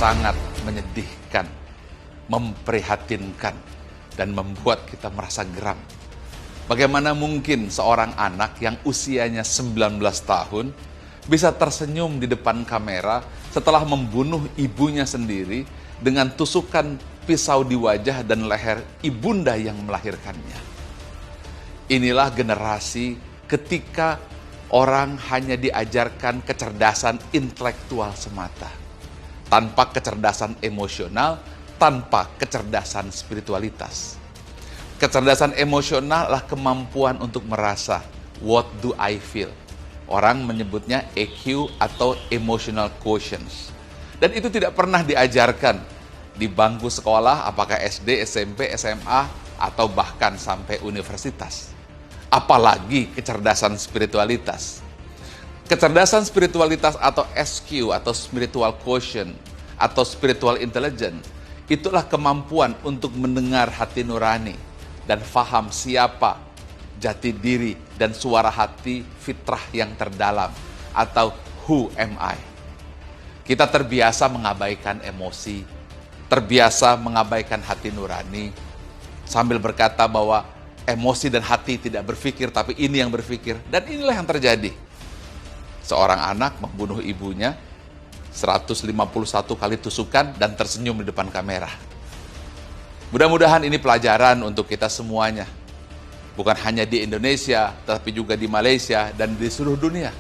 sangat menyedihkan, memprihatinkan, dan membuat kita merasa geram. Bagaimana mungkin seorang anak yang usianya 19 tahun bisa tersenyum di depan kamera setelah membunuh ibunya sendiri dengan tusukan pisau di wajah dan leher ibunda yang melahirkannya. Inilah generasi ketika orang hanya diajarkan kecerdasan intelektual semata, tanpa kecerdasan emosional, tanpa kecerdasan spiritualitas. Kecerdasan emosional adalah kemampuan untuk merasa, what do I feel? Orang menyebutnya EQ atau emotional quotient. Dan itu tidak pernah diajarkan di bangku sekolah, apakah SD, SMP, SMA, atau bahkan sampai universitas. Apalagi kecerdasan spiritualitas. Kecerdasan spiritualitas atau SQ atau spiritual quotient atau spiritual intelligence, itulah kemampuan untuk mendengar hati nurani dan faham siapa jati diri dan suara hati fitrah yang terdalam atau who am I. Kita terbiasa mengabaikan emosi, terbiasa mengabaikan hati nurani, sambil berkata bahwa emosi dan hati tidak berpikir, tapi ini yang berpikir. Dan inilah yang terjadi. Seorang anak membunuh ibunya, 151 kali tusukan dan tersenyum di depan kamera. Mudah-mudahan ini pelajaran untuk kita semuanya. Bukan hanya di Indonesia, tetapi juga di Malaysia dan di seluruh dunia.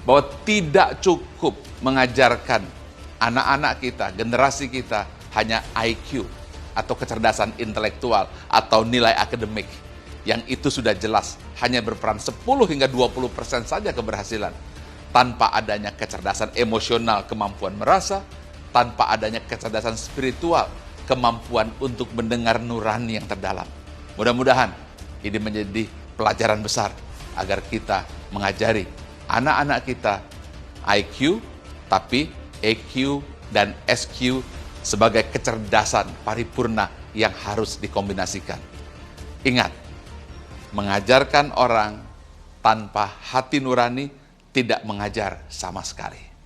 Bahwa tidak cukup mengajarkan anak-anak kita, generasi kita, hanya IQ atau kecerdasan intelektual atau nilai akademik. Yang itu sudah jelas hanya berperan 10 hingga 20% saja keberhasilan. Tanpa adanya kecerdasan emosional, kemampuan merasa, tanpa adanya kecerdasan spiritual, kemampuan untuk mendengar nurani yang terdalam. Mudah-mudahan ini menjadi pelajaran besar agar kita mengajari anak-anak kita IQ, tapi EQ dan SQ sebagai kecerdasan paripurna yang harus dikombinasikan. Ingat, mengajarkan orang tanpa hati nurani tidak mengajar sama sekali.